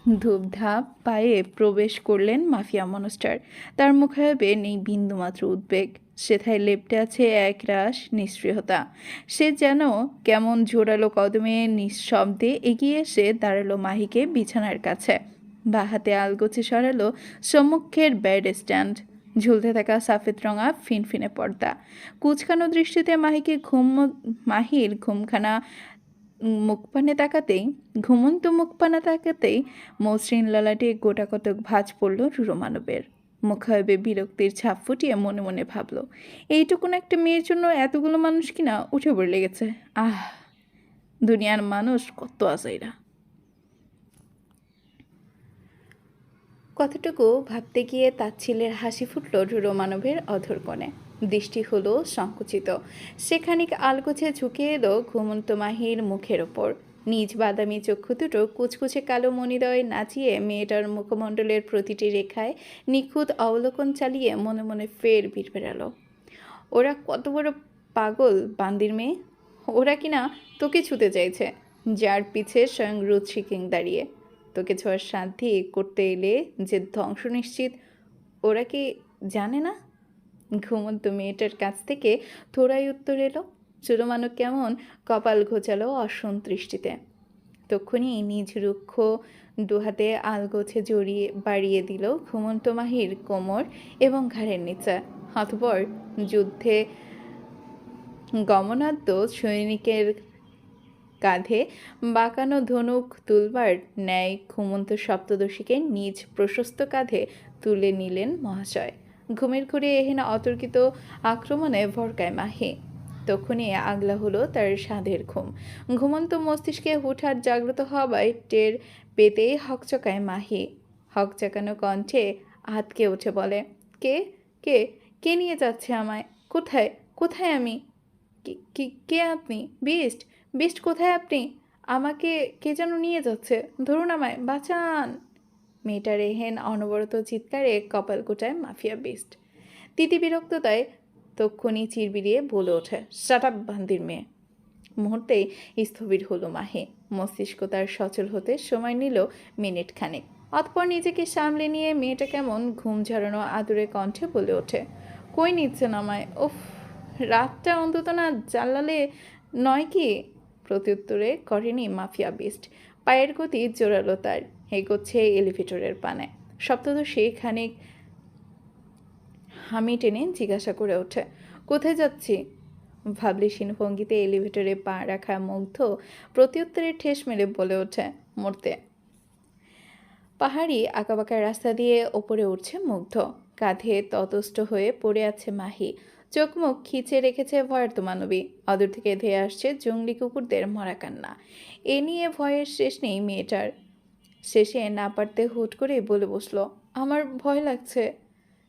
ধূপধাপ পায়ে প্রবেশ করলেন মাফিয়া মনস্টার। তার মুখায়বে নেই বিন্দুমাত্র উদ্বেগ, সেথায় লেপ্টে আছে একরাশ নিঃস্পৃহতা। সে যেন কেমন জোরালো কদমে নিঃশব্দে এগিয়ে এসে দাঁড়ালো মাহিকে বিছানার কাছে। বা হাতে আলগোছে সরালো সম্মুখের বেড স্ট্যান্ড, ঝুলতে থাকা সাফেদ রঙা ফিনফিনে পর্দা। কুচকানো দৃষ্টিতে মাহির ঘুমখানা ঘুমন্ত মুখপানে তাকাতেই মসৃণ ললাটে গোটা কতক ভাঁজ পড়ল রুরো মানবের। মুখায়বে বিরক্তির ছাপ ফুটিয়ে মনে মনে ভাবল, এইটুকুন একটা মেয়ের জন্য এতগুলো মানুষ কিনা উঠে পড়ে লেগেছে। আহ, দুনিয়ার মানুষ কত আজাইরা। কতটুকু ভাবতে গিয়ে তাচ্ছিলের হাসি ফুটল রুরো মানবের অধর কোণে। দৃষ্টি হলো সংকুচিত। সে খানিক আলগোছে ঝুঁকে এলো ঘুমন্ত মাহির মুখের ওপর। নিজ বাদামি চক্ষু দুটো কুচকুচে কালো মণিদয় নাচিয়ে মেয়েটার মুখমণ্ডলের প্রতিটি রেখায় নিখুঁত অবলোকন চালিয়ে মনে মনে ফের বিড়বিড়ালো, ওরা কত বড় পাগল বান্দির মেয়ে! ওরা কিনা তোকে ছুতে চাইছে, যার পিছে স্বয়ং রুচি কিং দাঁড়িয়ে। তোকে ছোঁয়ার সাধ্যি করতে এলে যে ধ্বংস নিশ্চিত, ওরা কি জানে না? ঘুমন্ত মেয়েটার কাছ থেকে থোড়াই উত্তর এলো। চুরোমানো কেমন কপাল ঘোচালো অসন্তৃষ্টিতে। তক্ষুনি নিজ রুক্ষ দুহাতে আলগোছে জড়িয়ে বাড়িয়ে দিল ঘুমন্ত মাহির কোমর এবং ঘাড়ের নিচে। অতঃপর যুদ্ধে গমনাদ্য সৈনিকের কাঁধে বাঁকানো ধনুক তুলবার ন্যায় ঘুমন্ত সপ্তদশীকে নিজ প্রশস্ত কাঁধে তুলে নিলেন মহাশয়। ঘুমের ঘুরে এহেন অতর্কিত আক্রমণে ভরকায় মাহি। তখনই আগলা হলো তার সাধের ঘুম। ঘুমন্ত মস্তিষ্কে হুটহাট জাগ্রত হওয়ায় টের পেতেই হকচকায় মাহি। হকচাকানো কণ্ঠে আতকে উঠে বলে, কে কে কে নিয়ে যাচ্ছে আমায়? কোথায় কোথায় আমি? কে আপনি? বিস্ট বিস্ট কোথায় আপনি? আমাকে কে যেন নিয়ে যাচ্ছে, ধরুন আমায়, বাঁচান! মেয়েটার এহেন অনবরত চিৎকারে কপাল কোটায় মাফিয়া বিস্ট। তিতি বিরক্ততায় তক্ষুনি চিরবিরিয়ে বলে ওঠে, শাট আপ বান্দির মেয়ে! মুহূর্তেই স্থবির হলো মাহে। মস্তিষ্ক তার সচল হতে সময় নিল মিনিট খানেক। অতপর নিজেকে সামলে নিয়ে মেয়েটা কেমন ঘুম ঝাড়ানো আদুরে কণ্ঠে বলে ওঠে, কই নিচ্ছেন আমায়? উফ, রাতটা অন্তত না জ্বালালে নয় কি? প্রত্যুত্তরে করেনি মাফিয়া বিস্ট। পায়ের গতি জোরালো তার, এগোচ্ছে এলিভেটরের পানে। সপ্তদশী খানিক হামি টেনে জিজ্ঞাসা করে ওঠে, কোথায় যাচ্ছি? ভাবলিসীন ভঙ্গিতে এলিভেটরে পা রাখা মুগ্ধ প্রত্যুত্তরে ঠেস মেরে বলে ওঠে, মরতে। পাহাড়ি আঁকাবাঁকা রাস্তা দিয়ে ওপরে উঠছে মুগ্ধ। কাঁধে ততস্থ হয়ে পড়ে আছে মাহি। চোখ মুখ খিচে রেখেছে ভয়ার্ত মানবী। অদূর থেকে ধেয়ে আসছে জঙ্গলি কুকুরদের মরা কান্না। এ নিয়ে ভয়ের শেষ নেই মেয়েটার। শেষে না পারতে হুট করে বলে বসলো, আমার ভয় লাগছে।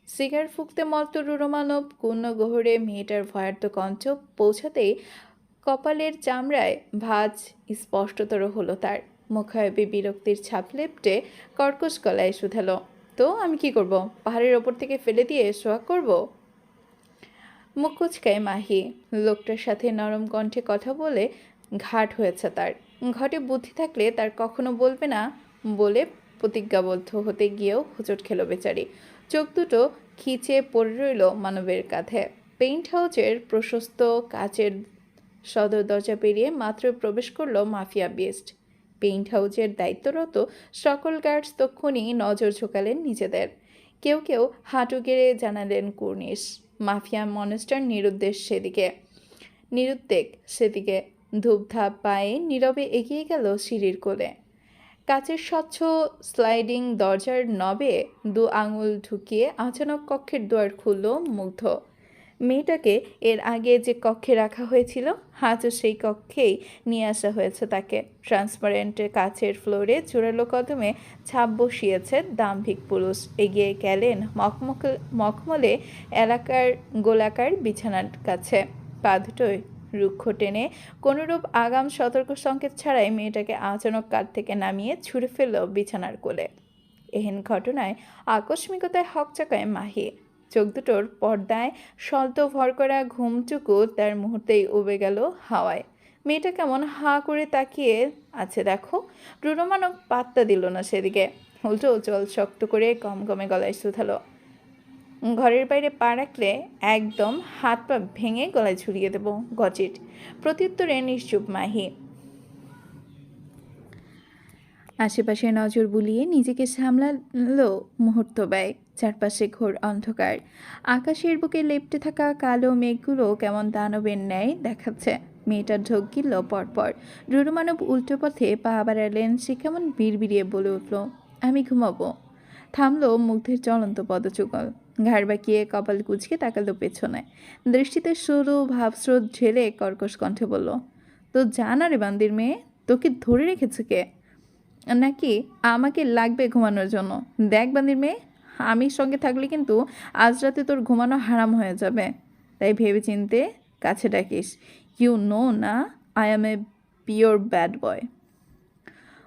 সিগার ফুঁকতে মত্ত রুরোমানব পূর্ণ গহরে মেয়েটার ভয়ার্ত কণ্ঠ পৌঁছাতেই কপালের চামড়ায় ভাঁজ স্পষ্টতর হলো তার। মুখায়বে বিরক্তির ছাপ লেপটে কর্কশ গলায় শুধালো, তো আমি কি করব? পাহাড়ের ওপর থেকে ফেলে দিয়ে সোহাগ করব? মুখ কুচকায় মাহি। লোকটার সাথে নরম কণ্ঠে কথা বলে ঘাট হয়েছে তার। ঘটে বুদ্ধি থাকলে তার কখনো বলবে না বলে প্রতিজ্ঞাবদ্ধ হতে গিয়েও হোঁচট খেল বেচারি। চোখ দুটো খিচে পড়ে রইল মানবের কাঁধে। পেইন্ট হাউসের প্রশস্ত কাচের সদর দরজা পেরিয়ে মাত্র প্রবেশ করলো মাফিয়া বিস্ট। পেইন্ট হাউসের দায়িত্বরত সকল গার্ডস তক্ষুনি নজর ঝোঁকালেন নিজেদের। কেউ কেউ হাঁটু গেড়ে জানালেন কুর্নিশ। মাফিয়া মনস্টার নিরুদ্বেগ সেদিকে ধূপধাপ পায়ে নীরবে এগিয়ে গেল সিঁড়ির কোলে। কাচের স্বচ্ছ স্লাইডিং দরজার নবে দু আঙুল ঢুকিয়ে আচানক কক্ষের দুয়ার খুলল মুগ্ধ। মেয়েটাকে এর আগে যে কক্ষে রাখা হয়েছিল আজও সেই কক্ষেই নিয়ে আসা হয়েছে তাকে। ট্রান্সপারেন্টের কাচের ফ্লোরে জোরালো কদমে ছাপ বসিয়েছে দাম্ভিক পুরুষ। এগিয়ে গেলেন মখমলে এলাকার গোলাকার বিছানার কাছে। পা দুটোয় রুক্ষ টেনে কোনোরূপ আগাম সতর্ক সংকেত ছাড়াই মেয়েটাকে আচানক কাঠ থেকে নামিয়ে ছুঁড়ে ফেলল বিছানার কোলে। এহেন ঘটনায় আকস্মিকতায় হকচকায় মাহি। চোখ দুটোর পর্দায় সল্ট ভর করা ঘুমটুকু তার মুহূর্তেই উবে গেল হাওয়ায়। মেয়েটা কেমন হাঁ করে তাকিয়ে আছে দেখো। রুরোমানব পাত্তা দিল না সেদিকে, উল্টো জল শক্ত করে গমগমে গলায় শুধালো, ঘরের বাইরে পা রাখলে একদম হাত পা ভেঙে গলায় ঝুলিয়ে দেব গজিট। প্রত্যুত্তরে নিশ্চুপ মাহি। আশেপাশে নজর বুলিয়ে নিজেকে সামলালো মুহূর্ত ব্যয়। চারপাশে ঘোর অন্ধকার। আকাশের বুকে লেপ্টে থাকা কালো মেঘগুলো কেমন দানবের ন্যায় দেখাচ্ছে। মেয়েটার ঢোক গিলল পরপর। রুরুমানব উল্টো পথে পা বাড়ালেন। সে কেমন বিড়বিড়িয়ে বলে উঠল, আমি ঘুমাবো। থামলো মুগ্ধের চলন্ত পদযুগল। ঘাড় বাঁকিয়ে কপাল কুঁচকে তাকালো পেছনে। দৃষ্টিতে সরু ভাবস্রোত ঝেলে কর্কশ কণ্ঠে বলল, তো জানা রে বান্দির মেয়ে, তোকে ধরে রেখেছে কে? নাকি আমাকে লাগবে ঘুমানোর জন্য? দেখ বান্দির মেয়ে, আমি সঙ্গে থাকলে কিন্তু আজ রাতে তোর ঘুমানো হারাম হয়ে যাবে। তাই ভেবে চিনতে কাছে ডাকিস। ইউ নো না, I am a pure bad boy.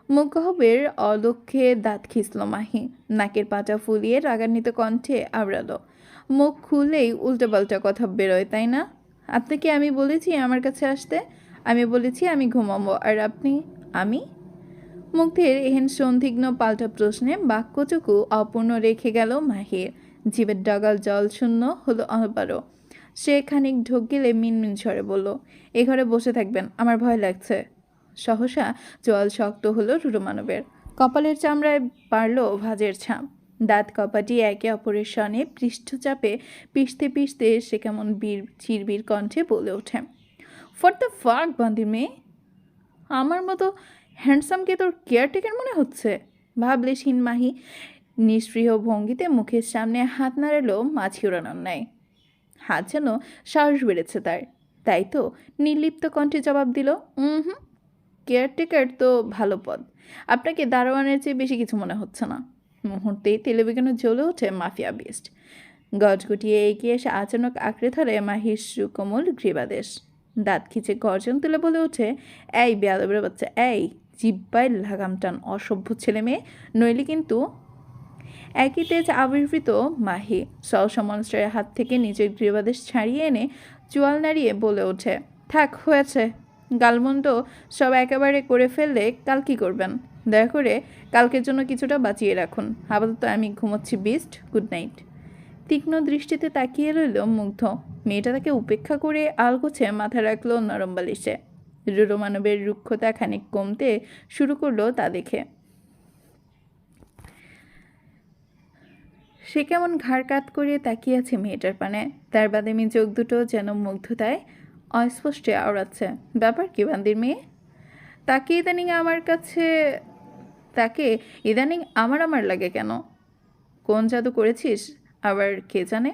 মুখগহ্বরের অলক্ষ্যে দাঁত খিঁচল মাহি। নাকের পাটা ফুলিয়ে রাগান্বিত কণ্ঠে আওড়ালো, মুখ খুললেই উল্টোপাল্টা কথা বেরোয় তাই না? আপনাকে আমি বলেছি আমার কাছে আসতে, আমি বলেছি আমি ঘুমাবো, আর আপনি? আমি? মুগ্ধের এহেন সন্দিগ্ধ পাল্টা প্রশ্নে বাক্যটুকু অপূর্ণ রেখে গেল মাহির। জীবের ডগাল জল শূন্য হলো আবারও। সে খানিক ঢোক গেলে মিনমিন স্বরে বলল, এ ঘরে বসে থাকবেন, আমার ভয় লাগছে। সহসা জল শক্ত হলো রুরুমানবের। কপালের চামড়ায় বাড়ল ভাঁজের ছাপ। দাঁত কপাটি একে অপরের সনে পৃষ্ঠচাপে পিষতে পিষতে সে কেমন চিরবির কণ্ঠে বলে ওঠে, ফর দ্য ফাক বান্দির মেয়ে, আমার মতো হ্যান্ডসামকে তোর কেয়ারটেকার মনে হচ্ছে? ভাবলেশহীন মাহি নিষ্পৃহ ভঙ্গিতে মুখের সামনে হাত নাড়ালো মাছি উড়ানোর ন্যায়। হাত যেন সাহস বেড়েছে তার। তাই তো নির্লিপ্ত কণ্ঠে জবাব দিল, হুম, কেয়ারটেকার তো ভালো পদ, আপনাকে দারোয়ানের চেয়ে বেশি কিছু মনে হচ্ছে না। মুহূর্তেই তেলেবেগুনে জ্বলে ওঠে মাফিয়া বিস্ট। গজগুটিয়ে এগিয়ে এসে আচানক আঁকড়ে ধরে মাহির সুকোমল গ্রীবাদেশ। দাঁত খিচে গর্জন তুলে বলে ওঠে, এই বেয়াদবের বাচ্চা, এই জিব্বায় লাগাম টান অসভ্য ছেলে মেয়ে, নইলে কিন্তু। একই তেজ আবির্ভূত মাহি সহসা মনস্টারের হাত থেকে নিজের গৃহবাদেশ ছাড়িয়ে এনে চোয়াল নাড়িয়ে বলে ওঠে, থাক হয়েছে, গালমন্দ সব একেবারে করে ফেললে কাল কি করবেন? দয়া করে কালকের জন্য কিছুটা বাঁচিয়ে রাখুন। আপাতত আমি ঘুমোচ্ছি বিস্ট, গুড নাইট। তীক্ষ্ণ দৃষ্টিতে তাকিয়ে রইল মুগ্ধ। মেয়েটা তাকে উপেক্ষা করে আলগোছে মাথা রাখলো নরম বালিশে। রুরুমানবের রুক্ষতা খানিক কমতে শুরু করলো তা দেখে। সে কেমন ঘাড় কাত করে তাকিয়ে আছে মেয়েটার পানে। তার বাদামি চোখ দুটো যেন মুগ্ধতায় অস্পষ্টে আওড়াচ্ছে, ব্যাপার কি বান্দির মেয়ে? তাকে ইদানিং আমার লাগে কেন? কোন জাদু করেছিস আবার কে জানে?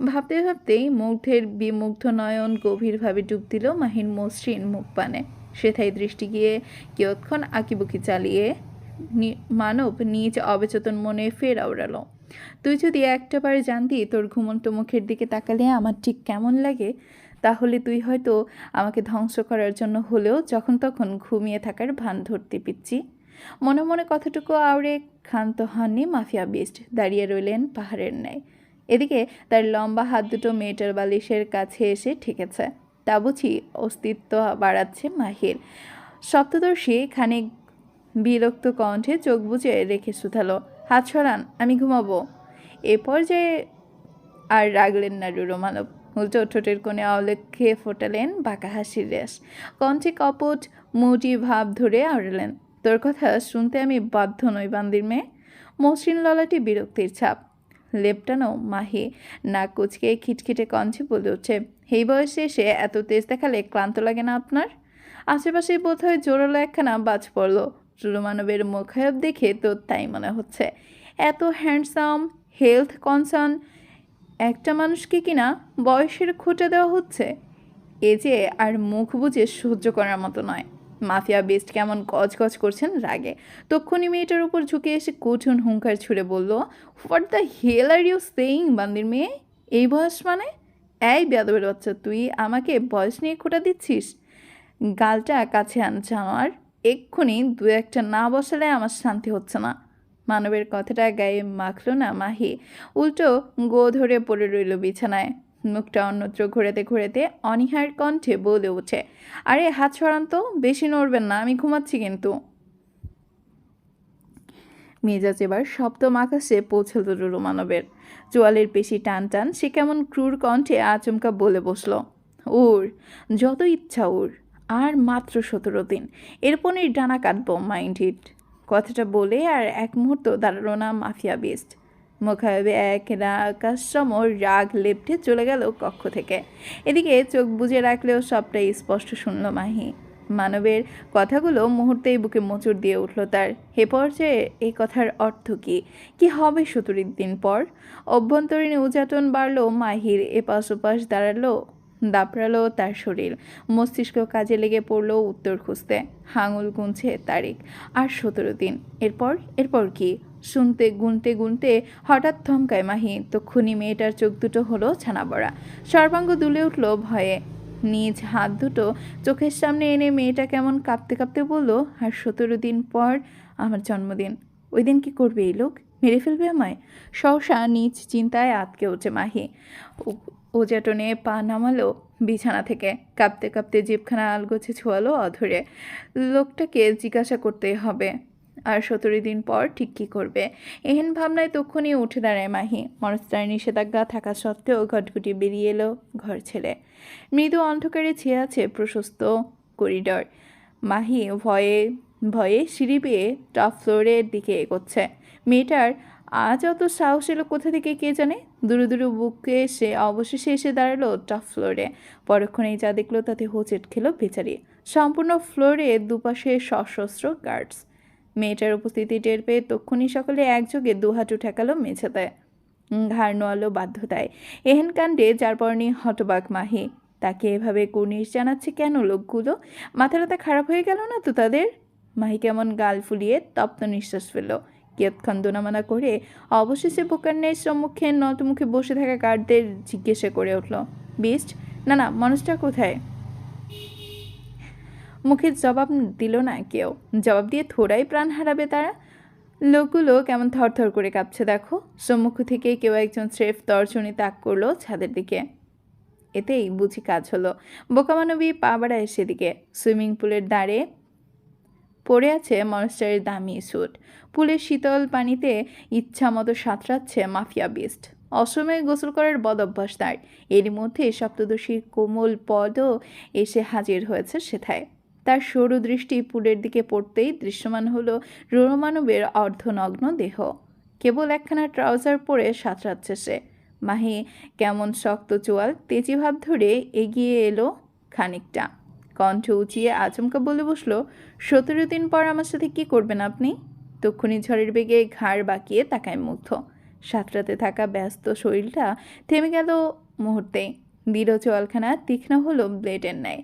ভাবতে ভাবতেই মুগ্ধের বিমুগ্ধ নয়ন গভীরভাবে ডুব দিল মাহির মসৃণ মুখ পানে। সেথায় দৃষ্টি গিয়ে কিয়ৎক্ষণ আঁকিবুকি চালিয়ে মানব নিজ অবচেতন মনে ফের আওড়ালো, তুই যদি একটাবার জানতি তোর ঘুমন্ত মুখের দিকে তাকালে আমার ঠিক কেমন লাগে, তাহলে তুই হয়তো আমাকে ধ্বংস করার জন্য হলেও যখন তখন ঘুমিয়ে থাকার ভান ধরতে পিচ্ছি। মনে মনে কথাটুকু আওড়ে ক্ষান্ত হননি মাফিয়া বিস্ট। দাঁড়িয়ে রইলেন পাহাড়ের ন্যায়। এদিকে তার লম্বা হাত দুটো মেয়েটার বালিশের কাছে এসে ঠেকেছে। তা বুঝি অস্তিত্ব বাড়াচ্ছে মাহির। সপ্তদর্শী খানিক বিরক্ত কণ্ঠে চোখ বুজে রেখে শুধালো, হাত সরান, আমি ঘুমাবো। এ পর্যায়ে আর রাগলেন না রুরুমানব। উল্টো ঠোঁটের কোণে অলক্ষ্যে ফোটালেন বাঁকা হাসির রেশ। কণ্ঠে কপট মুটি ভাব ধরে আওড়ালেন, তোর কথা শুনতে আমি বাধ্য নই বান্দির মেয়ে। মসৃণ ললাটি বিরক্তির ছাপ। লেপটানো মাহি নাক কুচকে খিটখিটে কণ্ঠে বলে উঠছে, এই বয়সে এসে এত তেজ দেখালে ক্লান্ত লাগে না আপনার? আশেপাশে বোধহয় জোরালো একখানা বাজ পড়ল। মানবের মুখায়ব দেখে তো তাই মনে হচ্ছে। এত হ্যান্ডসাম, হেলথ কনসার্ন একটা মানুষকে কিনা বয়সের খোঁটা দেওয়া হচ্ছে, এ যে আর মুখ বুজে সহ্য করার মতো নয়। মাফিয়া বেস্ট কেমন গজগজ করছেন রাগে। তক্ষুনি মেয়েটার উপর ঝুঁকে এসে কঠিন হুঙ্কার ছুড়ে বলল, what the hell are you saying বান্দির মেয়ে? এই বয়স মানে? এই বেয়াদবের বাচ্চা, তুই আমাকে বয়স নিয়ে খোঁটা দিচ্ছিস? গালটা কাছে আন জানোয়ার, এক্ষুনি দু একটা না বসালে আমার শান্তি হচ্ছে না। মানবের কথাটা গায়ে মাখল না মাহি, উল্টো গো ধরে পড়ে রইল বিছানায়। মুখটা অন্যত্র ঘোরাতে ঘোরাতে অনীহার কণ্ঠে বলে ওঠে, আরে হাত সরান তো, বেশি নড়বেন না, আমি ঘুমাচ্ছি কিন্তু। মেজাজ এবার সপ্তম আকাশে পৌঁছল রুরু মানবের। চোয়ালের পেশি টান টান সে কেমন ক্রূর কণ্ঠে আচমকা বলে বসল, উর, যত ইচ্ছা উর, আর মাত্র 17 দিন, এরপরই ডানা কাটবো, মাইন্ড হিট। কথাটা বলে আর এক মুহূর্ত দাঁড়ালো না মাফিয়া বেস্ট। মুখাবে এক আকাশসম রাগ লেপটে চলে গেল কক্ষ থেকে। এদিকে চোখ বুজে রাখলেও সবটাই স্পষ্ট শুনল মাহি। মানবের কথাগুলো মুহূর্তেই বুকে মোচড় দিয়ে উঠল তার। হে পর্যায়ে এই কথার অর্থ কী? কি হবে 17 দিন পর? অভ্যন্তরীণ উজাটন বাড়ল মাহির, এপাশ ওপাশ দাপড়ালো তার শরীর। মস্তিষ্ক কাজে লেগে পড়ল উত্তর খুঁজতে। হাঙুল গুনছে তারিখ। আর 17 দিন। এরপর কি? গুনতে গুনতে হঠাৎ থমকায় মাহি। তক্ষুনি মেয়েটার চোখ দুটো হলো ছানা বড়া। সর্বাঙ্গ দুলে উঠল ভয়ে। নিজ হাত দুটো চোখের সামনে এনে মেয়েটা কেমন কাঁপতে কাঁপতে বলল, আর 17 দিন পর আমার জন্মদিন। ওই দিন কি করবে এই লোক? মেরে ফেলবে আমায়? সহসা নিজ চিন্তায় আটকে ওঠে মাহি। ওজাটনে পা নামালো বিছানা থেকে। কাঁপতে কাঁপতে জিভখানা আলগোছে ছোয়ালো অধরে। লোকটাকে জিজ্ঞাসা করতে হবে, আর 17 দিন পর ঠিক কী করবে। এহেন ভাবনায় তক্ষুনি উঠে দাঁড়ায় মাহি। মনস্তার নিষেধাজ্ঞা থাকা সত্ত্বেও ঘটঘটি বেরিয়ে এলো ঘর ছেড়ে। মৃদু অন্ধকারে ছেয়ে আছে প্রশস্ত করিডর। মাহি ভয়ে ভয়ে সিঁড়ি বেয়ে টপ ফ্লোরের দিকে এগোচ্ছে। মেয়েটার আজ অত সাহস এলো কোথা থেকে কে জানে। দুরু দুরু বুকে এসে অবশেষে এসে দাঁড়ালো টপ ফ্লোরে। পরক্ষণেই যা দেখলো তাতে হোঁচট খেলো বেচারি। সম্পূর্ণ ফ্লোরে দুপাশে সশস্ত্র গার্ডস। মেয়েটার উপস্থিতি টের পেয়ে তক্ষুনি সকলে একযোগে দুহাঁটু ঠেকালো মেঝেতে। ঘাড় নোয়ালো বাধ্যতায়। এহেন কাণ্ডে যার পরনি হতবাক মাহি। তাকে এভাবে কুর্নিশ জানাচ্ছে কেন লোকগুলো? মাথাটা খারাপ হয়ে গেল না তো তাদের? মাহি কেমন গাল ফুলিয়ে তপ্ত নিঃশ্বাস ফেলল। কিয়ৎক্ষণ দোনামানা করে অবশেষে বোকান্নের সম্মুখে নতমুখে বসে থাকা গার্ডদের জিজ্ঞাসা করে উঠল, বেস্ট, না মানুষটা কোথায়? মুখে জবাব দিল না কেউ। জবাব দিয়ে থোড়াই প্রাণ হারাবে তারা। লোকগুলো কেমন থরথর করে কাঁপছে দেখো। সম্মুখ থেকে কেউ একজন স্রেফ তর্জনী তাক করলো ছাদের দিকে। এতেই বুঝি কাজ হলো। বোকামানবী পা বাড়ায় সেদিকে। সুইমিং পুলের দাঁড়ে পড়ে আছে মনস্টারের দামি স্যুট। পুলের শীতল পানিতে ইচ্ছা মতো সাঁতরাচ্ছে মাফিয়া বিস্ট। অসময়ে গোসল করার বদ অভ্যাস তার। এরই মধ্যে সপ্তদশীর কোমল পদও এসে হাজির হয়েছে সেথায়। তার সরু দৃষ্টি পুলের দিকে পড়তেই দৃশ্যমান হলো রোমানবের অর্ধনগ্ন দেহ। কেবল একখানা ট্রাউজার পরে সাঁতরাচ্ছে সে। মাহি কেমন শক্ত চোয়াল তেজি ভাব ধরে এগিয়ে এলো খানিকটা। কণ্ঠ উঁচিয়ে আচমকা বলে বসলো, 17 দিন পর আমার সাথে কি করবেন আপনি? তক্ষুনি ঝড়ের বেগে ঘাড় বাঁকিয়ে তাকায় মুগ্ধ। সাঁতরাতে থাকা ব্যস্ত শরীরটা থেমে গেল মুহূর্তেই। দৃঢ় চোয়ালখানা তীক্ষ্ণ হলো ব্লেডের ন্যায়।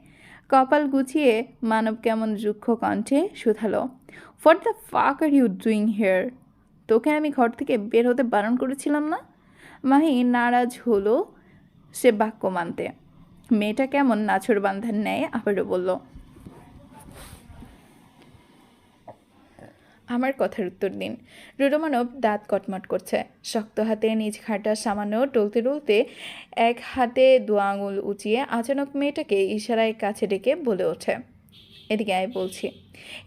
কপাল গুছিয়ে মানব কেমন রুক্ষ কণ্ঠে শুধালো, what the fuck are you doing here? তোকে আমি ঘর থেকে বের হতে বারণ করেছিলাম না? মাহি নারাজ হলো সে বাক্য মানতে। মেয়েটা কেমন নাছর বান্ধার ন্যায় আবারও বলল, আমার কথার উত্তর দিন। রুরুমানব দাঁত কটমট করছে। শক্ত হাতে নিজ ঘাড়টা সামান্য টলতে টলতে এক হাতে 2 আঙুল উঁচিয়ে আচানক মেয়েটাকে ইশারায় কাছে ডেকে বলে ওঠে, এদিকে আয় বলছি।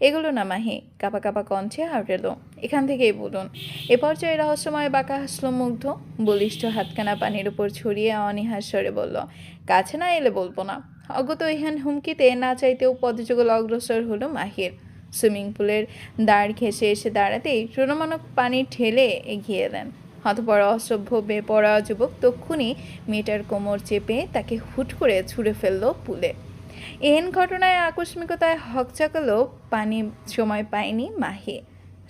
এগুলো না মাহি, কাপা কাপা কণ্ঠে আউটেলো, এখান থেকেই বলুন। এ পর্যায়ে রহস্যময় বাঁকা হাসল মুগ্ধ। বলিষ্ঠ হাতখানা পানির উপর ছড়িয়ে অনীহার স্বরে বলল, কাছে না এলে বলবো না। অগত ইহান হুমকিতে না চাইতেও পদযুগল অগ্রসর হলো মাহির। সুইমিং পুলের দাঁড় ঘেঁষে এসে দাঁড়াতেই রোমানব পানি ঠেলে এগিয়ে এলেন। হতপড়া অসভ্য বেপড়া যুবক তক্ষুনি মেয়েটার কোমর চেপে তাকে হুট করে ছুঁড়ে ফেলল পুলে। এহেন ঘটনায় আকস্মিকতায় হকচাকালো পানি সময় পায়নি মাহি।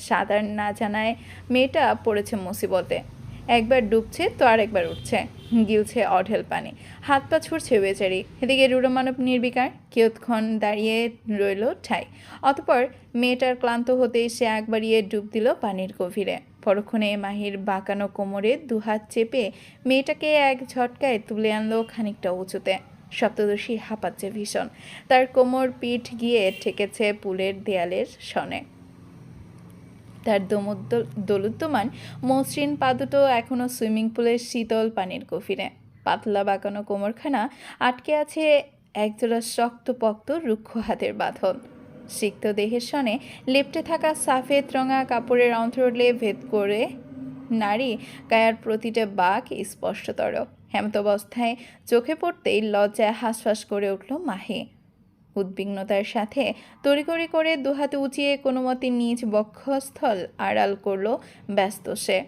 সাঁতার না জানায় মেয়েটা পড়েছে মুসিবতে। একবার ডুবছে তো আরেকবার উঠছে, গিলছে অঢেল পানি, হাত পা ছুটছে বেচারি। এদিকে রুড়োমানব নির্বিকার, কিয়ৎক্ষণ দাঁড়িয়ে রইল ঠাই। অতপর মেয়েটার ক্লান্ত হতেই সে আগ বাড়িয়ে ডুব দিল পানির গভীরে। পরক্ষণে মাহির বাঁকানো কোমরে দুহাত চেপে মেয়েটাকে এক ঝটকায় তুলে আনলো খানিকটা উঁচুতে। সপ্তদর্শী হাঁপাচ্ছে ভীষণ, তার কোমর পিঠ গিয়ে ঠেকেছে পুলের দেয়ালের সনে। তার দোলুদ্যমান মসৃণ পাদুটো এখনো সুইমিং পুলের শীতল পানির গভীরে। পাতলা বাঁকানো কোমরখানা আটকে আছে একজোড়া শক্তপোক্ত রুক্ষ হাতের বাঁধন। সিক্ত দেহের সনে লেপ্টে থাকা সাফেদ রঙা কাপড়ের অন্তরলে ভেদ করে নারী কায়ার প্রতিটা বাঁক স্পষ্টতর। হেমতাবস্থায় চোখে পড়তেই লজ্জায় হাঁসফাঁস করে উঠল মাহি। উদ্বিগ্নতার সাথে তড়িঘড়ি করে দুহাতে উঁচিয়ে কোনো মতে নিজ বক্ষস্থল আড়াল করল ব্যস্ত সে।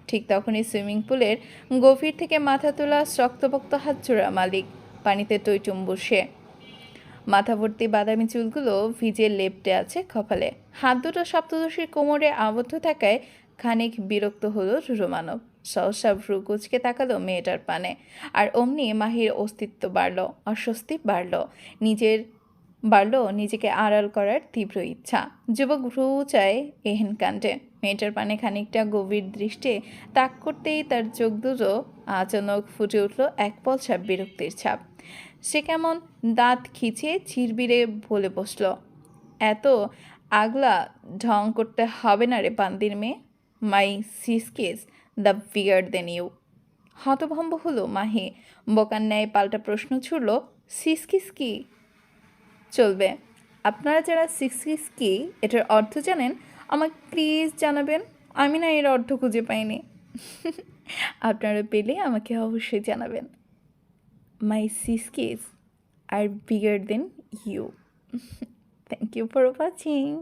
ঠিক তখনই সুইমিং পুলের গভীর থেকে মাথা তোলা শক্তপোক্ত হাতজোড়া মালিক। পানিতে টইটুম্বুর সে, মাথা ভর্তি বাদামি চুলগুলো ভিজে লেপ্টে আছে কপালে। হাত দুটো সপ্তদশীর কোমরে আবদ্ধ থাকায় খানিক বিরক্ত হলো রুরুমানব। সহসা ভ্রু কুচকে তাকালো মেয়েটার পানে। আর অমনি মাহির অস্তিত্ব বাড়ল, অস্বস্তি বাড়ল, নিজেকে আড়াল করার তীব্র ইচ্ছা। যুবক ভ্রু চায় এহেন কাণ্ডে। মেয়েটার পানে খানিকটা গভীর দৃষ্টে তাক করতেই তার চোখ দুটো আচানক ফুটে উঠল এক পলসা বিরক্তির ছাপ। সে কেমন দাঁত খিচিয়ে চিরবিরে বলে বসল, এত আগলা ঢং করতে হবে না রে বান্দির মেয়ে। মাই সিসকিস দ্য বিগার দেন ইউ। হতভম্ব হলো মাহি। বোকার ন্যায় পাল্টা প্রশ্ন ছুড়ল, সিসকিস কি? চলবে, আপনারা যারা সিসকিস কি এটার অর্থ জানেন আমাকে প্লিজ জানাবেন। আমি না এর অর্থ খুঁজে পাইনি। আপনারা পেলে আমাকে অবশ্যই জানাবেন। My siskis are bigger than you. Thank you for watching.